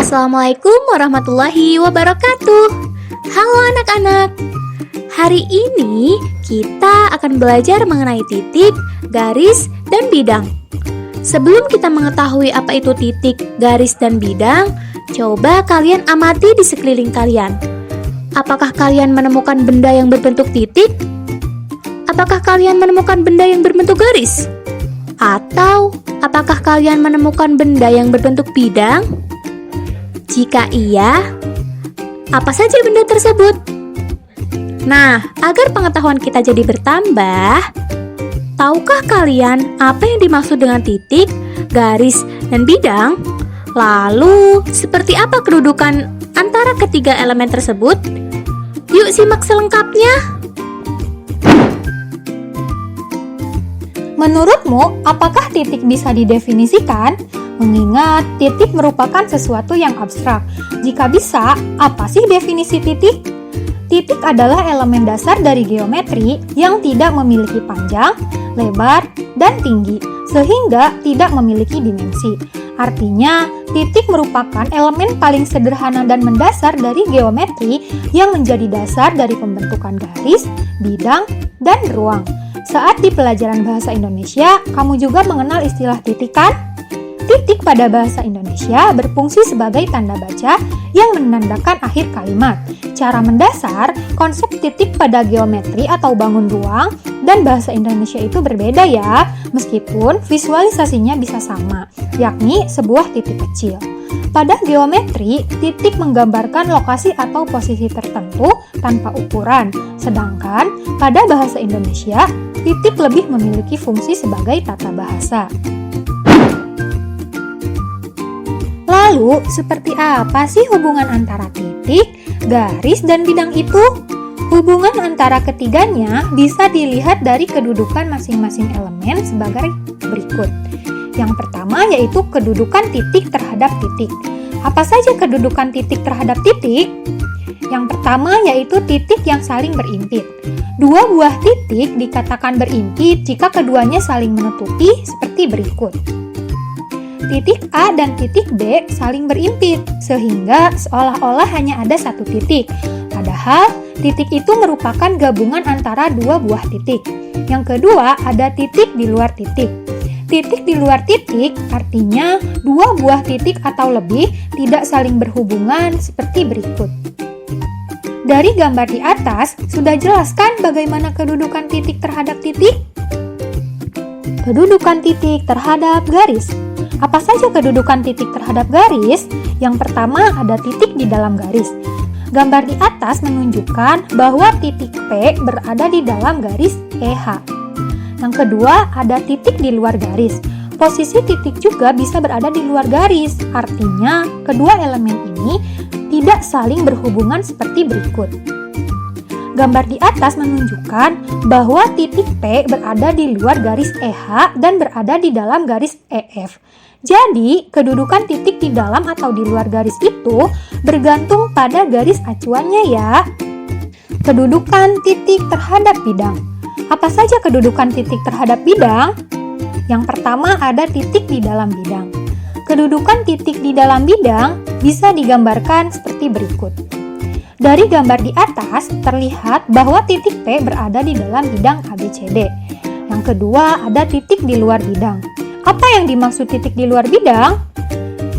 Assalamualaikum warahmatullahi wabarakatuh. Halo anak-anak. Hari ini kita akan belajar mengenai titik, garis, dan bidang. Sebelum kita mengetahui apa itu titik, garis, dan bidang, coba kalian amati di sekeliling kalian. Apakah kalian menemukan benda yang berbentuk titik? Apakah kalian menemukan benda yang berbentuk garis? Atau apakah kalian menemukan benda yang berbentuk bidang? Jika iya, apa saja benda tersebut? Nah, agar pengetahuan kita jadi bertambah, tahukah kalian apa yang dimaksud dengan titik, garis, dan bidang? Lalu, seperti apa kedudukan antara ketiga elemen tersebut? Yuk simak selengkapnya. Menurutmu, apakah titik bisa didefinisikan? Mengingat titik merupakan sesuatu yang abstrak. Jika bisa, apa sih definisi titik? Titik adalah elemen dasar dari geometri yang tidak memiliki panjang, lebar, dan tinggi, sehingga tidak memiliki dimensi. Artinya, titik merupakan elemen paling sederhana dan mendasar dari geometri yang menjadi dasar dari pembentukan garis, bidang, dan ruang. Saat di pelajaran bahasa Indonesia, kamu juga mengenal istilah titik kan? Titik pada bahasa Indonesia berfungsi sebagai tanda baca yang menandakan akhir kalimat. Cara mendasar, konsep titik pada geometri atau bangun ruang dan bahasa Indonesia itu berbeda ya, meskipun visualisasinya bisa sama, yakni sebuah titik kecil. Pada geometri, titik menggambarkan lokasi atau posisi tertentu tanpa ukuran, sedangkan pada bahasa Indonesia, titik lebih memiliki fungsi sebagai tata bahasa. Lalu, seperti apa sih hubungan antara titik, garis, dan bidang itu? Hubungan antara ketiganya bisa dilihat dari kedudukan masing-masing elemen sebagai berikut. Yang pertama yaitu kedudukan titik terhadap titik. Apa saja kedudukan titik terhadap titik? Yang pertama yaitu titik yang saling berimpit. Dua buah titik dikatakan berimpit jika keduanya saling menutupi seperti berikut. Titik A dan titik B saling berimpit, sehingga seolah-olah hanya ada satu titik. Padahal, titik itu merupakan gabungan antara dua buah titik. Yang kedua, ada titik di luar titik. Titik di luar titik artinya dua buah titik atau lebih tidak saling berhubungan seperti berikut. Dari gambar di atas, sudah jelas kan bagaimana kedudukan titik terhadap titik? Kedudukan titik terhadap garis. Apa saja kedudukan titik terhadap garis? Yang pertama ada titik di dalam garis. Gambar di atas menunjukkan bahwa titik P berada di dalam garis EH. Yang kedua ada titik di luar garis. Posisi titik juga bisa berada di luar garis. Artinya kedua elemen ini tidak saling berhubungan seperti berikut. Gambar di atas menunjukkan bahwa titik P berada di luar garis EH dan berada di dalam garis EF. Jadi, kedudukan titik di dalam atau di luar garis itu bergantung pada garis acuannya ya. Kedudukan titik terhadap bidang. Apa saja kedudukan titik terhadap bidang? Yang pertama ada titik di dalam bidang. Kedudukan titik di dalam bidang bisa digambarkan seperti berikut. Dari gambar di atas terlihat bahwa titik P berada di dalam bidang ABCD. Yang kedua ada titik di luar bidang. Apa yang dimaksud titik di luar bidang?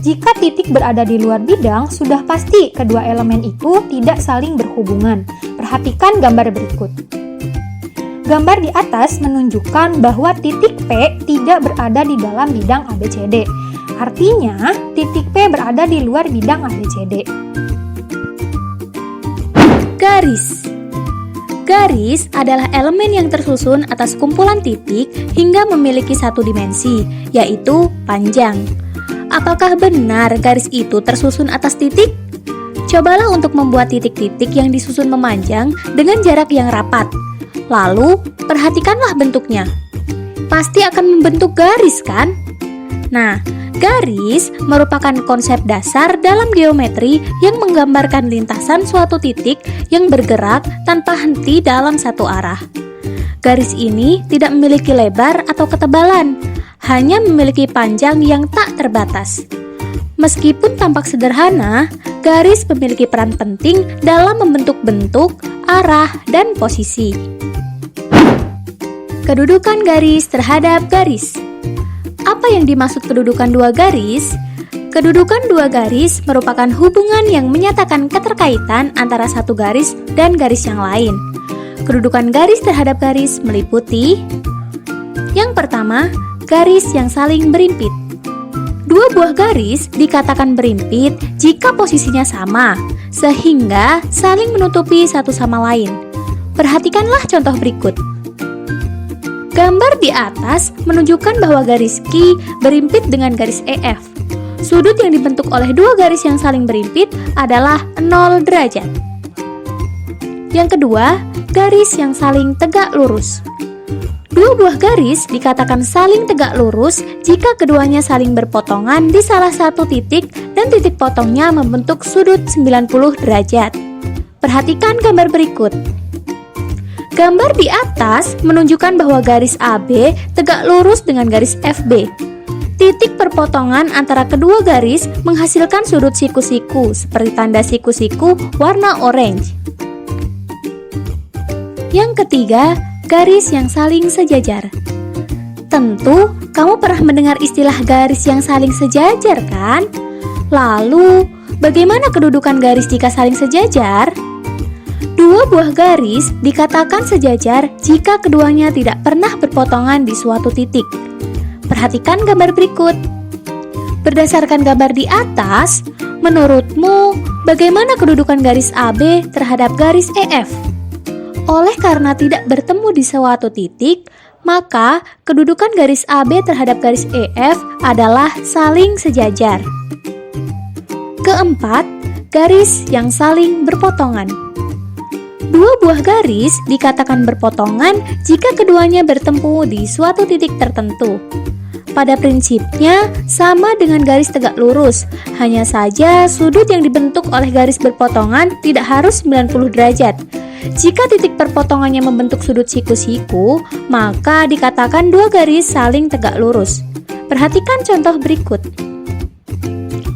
Jika titik berada di luar bidang, sudah pasti kedua elemen itu tidak saling berhubungan. Perhatikan gambar berikut. Gambar di atas menunjukkan bahwa titik P tidak berada di dalam bidang ABCD. Artinya, titik P berada di luar bidang ABCD. Garis. Garis adalah elemen yang tersusun atas kumpulan titik hingga memiliki satu dimensi, yaitu panjang. Apakah benar garis itu tersusun atas titik? Cobalah untuk membuat titik-titik yang disusun memanjang dengan jarak yang rapat. Lalu, perhatikanlah bentuknya. Pasti akan membentuk garis kan? Nah, garis merupakan konsep dasar dalam geometri yang menggambarkan lintasan suatu titik yang bergerak tanpa henti dalam satu arah. Garis ini tidak memiliki lebar atau ketebalan, hanya memiliki panjang yang tak terbatas. Meskipun tampak sederhana, garis memiliki peran penting dalam membentuk bentuk, arah, dan posisi. Kedudukan garis terhadap garis. Apa yang dimaksud kedudukan dua garis? Kedudukan dua garis merupakan hubungan yang menyatakan keterkaitan antara satu garis dan garis yang lain. Kedudukan garis terhadap garis meliputi: yang pertama, garis yang saling berimpit. Dua buah garis dikatakan berimpit jika posisinya sama, sehingga saling menutupi satu sama lain. Perhatikanlah contoh berikut. Gambar di atas menunjukkan bahwa garis Q berimpit dengan garis EF. Sudut yang dibentuk oleh dua garis yang saling berimpit adalah 0 derajat. Yang kedua, garis yang saling tegak lurus. Dua buah garis dikatakan saling tegak lurus jika keduanya saling berpotongan di salah satu titik dan titik potongnya membentuk sudut 90 derajat. Perhatikan gambar berikut. Gambar di atas menunjukkan bahwa garis AB tegak lurus dengan garis FB. Titik perpotongan antara kedua garis menghasilkan sudut siku-siku seperti tanda siku-siku warna orange. Yang ketiga, garis yang saling sejajar. Tentu, kamu pernah mendengar istilah garis yang saling sejajar, kan? Lalu, bagaimana kedudukan garis jika saling sejajar? Dua buah garis dikatakan sejajar jika keduanya tidak pernah berpotongan di suatu titik. Perhatikan gambar berikut. Berdasarkan gambar di atas, menurutmu bagaimana kedudukan garis AB terhadap garis EF? Oleh karena tidak bertemu di suatu titik, maka kedudukan garis AB terhadap garis EF adalah saling sejajar. Keempat, garis yang saling berpotongan. Dua buah garis dikatakan berpotongan jika keduanya bertemu di suatu titik tertentu. Pada prinsipnya sama dengan garis tegak lurus, hanya saja sudut yang dibentuk oleh garis berpotongan tidak harus 90 derajat. Jika titik perpotongannya membentuk sudut siku-siku, maka dikatakan dua garis saling tegak lurus. Perhatikan contoh berikut.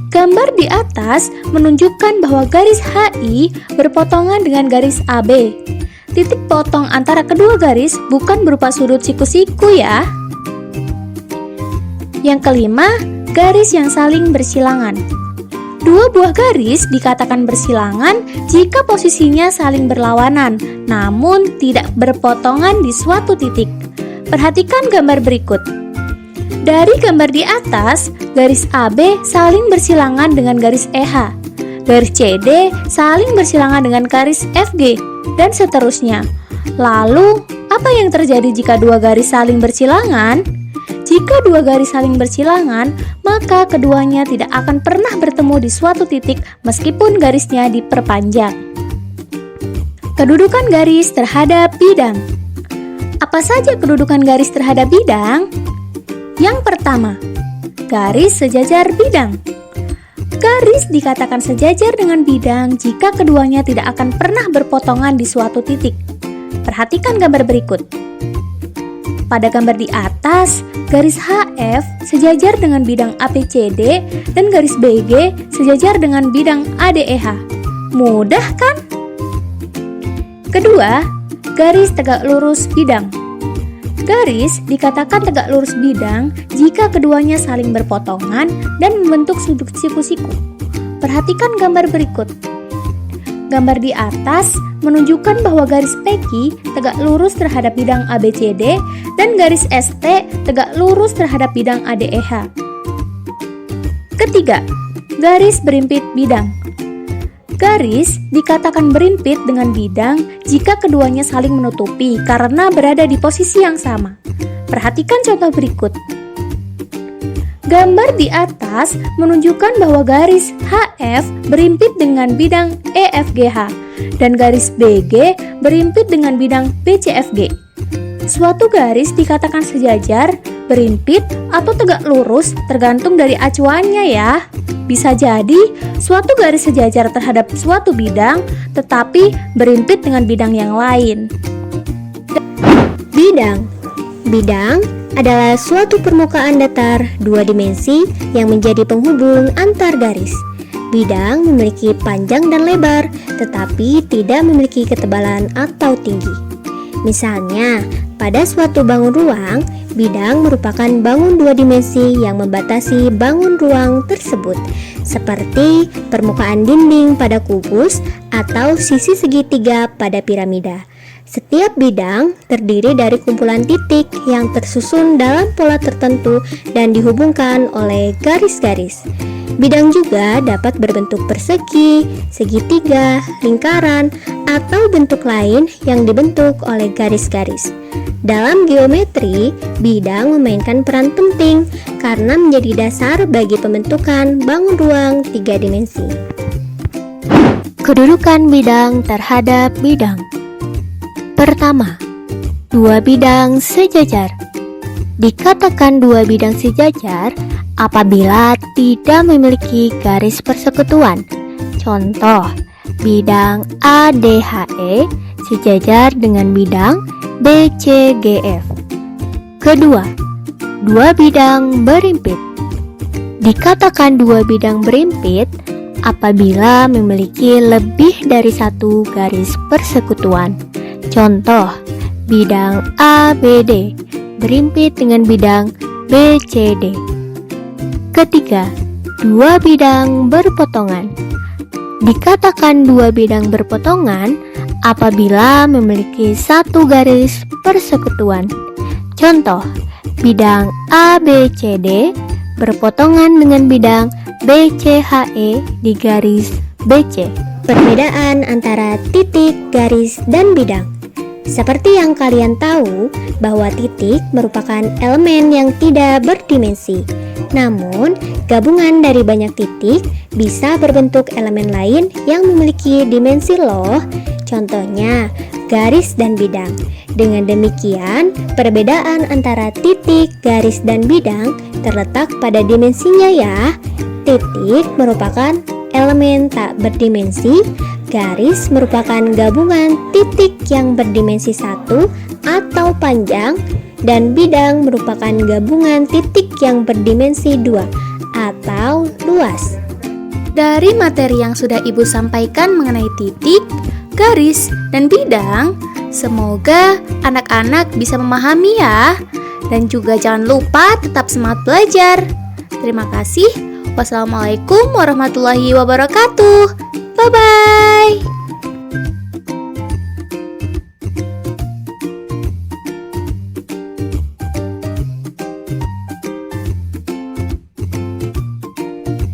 Gambar di atas menunjukkan bahwa garis HI berpotongan dengan garis AB. Titik potong antara kedua garis bukan berupa sudut siku-siku ya. Yang kelima, garis yang saling bersilangan. Dua buah garis dikatakan bersilangan jika posisinya saling berlawanan, namun tidak berpotongan di suatu titik. Perhatikan gambar berikut. Dari gambar di atas, garis AB saling bersilangan dengan garis EH, garis CD saling bersilangan dengan garis FG, dan seterusnya. Lalu, apa yang terjadi jika dua garis saling bersilangan? Jika dua garis saling bersilangan, maka keduanya tidak akan pernah bertemu di suatu titik meskipun garisnya diperpanjang. Kedudukan garis terhadap bidang. Apa saja kedudukan garis terhadap bidang? Yang pertama, garis sejajar bidang. Garis dikatakan sejajar dengan bidang jika keduanya tidak akan pernah berpotongan di suatu titik. Perhatikan gambar berikut. Pada gambar di atas, garis HF sejajar dengan bidang ABCD dan garis BG sejajar dengan bidang ADEH. Mudah kan? Kedua, garis tegak lurus bidang. Garis dikatakan tegak lurus bidang jika keduanya saling berpotongan dan membentuk sudut siku-siku. Perhatikan gambar berikut. Gambar di atas menunjukkan bahwa garis PQ tegak lurus terhadap bidang ABCD dan garis ST tegak lurus terhadap bidang ADEH. Ketiga, garis berimpit bidang. Garis dikatakan berimpit dengan bidang jika keduanya saling menutupi karena berada di posisi yang sama. Perhatikan contoh berikut. Gambar di atas menunjukkan bahwa garis HF berimpit dengan bidang EFGH dan garis BG berimpit dengan bidang BCFG. Suatu garis dikatakan sejajar, berimpit, atau tegak lurus tergantung dari acuannya ya. Bisa jadi suatu garis sejajar terhadap suatu bidang tetapi berimpit dengan bidang yang lain. Bidang adalah suatu permukaan datar dua dimensi yang menjadi penghubung antar garis. Bidang memiliki panjang dan lebar, tetapi tidak memiliki ketebalan atau tinggi. Misalnya, pada suatu bangun ruang, bidang merupakan bangun dua dimensi yang membatasi bangun ruang tersebut, seperti permukaan dinding pada kubus atau sisi segitiga pada piramida. Setiap bidang terdiri dari kumpulan titik yang tersusun dalam pola tertentu dan dihubungkan oleh garis-garis. Bidang juga dapat berbentuk persegi, segitiga, lingkaran, atau bentuk lain yang dibentuk oleh garis-garis. Dalam geometri, bidang memainkan peran penting karena menjadi dasar bagi pembentukan bangun ruang tiga dimensi. Kedudukan bidang terhadap bidang. Pertama, dua bidang sejajar. Dikatakan dua bidang sejajar apabila tidak memiliki garis persekutuan. Contoh, bidang ADHE sejajar dengan bidang BCGF. Kedua, dua bidang berimpit. Dikatakan dua bidang berimpit apabila memiliki lebih dari satu garis persekutuan. Contoh, bidang ABD berimpit dengan bidang BCD. Ketiga, dua bidang berpotongan. Dikatakan dua bidang berpotongan apabila memiliki satu garis persekutuan. Contoh, bidang ABCD berpotongan dengan bidang BCHE di garis BC. Perbedaan antara titik, garis, dan bidang. Seperti yang kalian tahu, bahwa titik merupakan elemen yang tidak berdimensi. Namun, gabungan dari banyak titik bisa berbentuk elemen lain yang memiliki dimensi loh. Contohnya, garis dan bidang. Dengan demikian, perbedaan antara titik, garis, dan bidang terletak pada dimensinya ya. Titik merupakan elemen tak berdimensi, garis merupakan gabungan titik yang berdimensi 1 atau panjang, dan bidang merupakan gabungan titik yang berdimensi 2 atau luas. Dari materi yang sudah Ibu sampaikan mengenai titik, garis, dan bidang, semoga anak-anak bisa memahami ya. Dan juga jangan lupa tetap semangat belajar. Terima kasih. Wassalamualaikum warahmatullahi wabarakatuh. Bye-bye.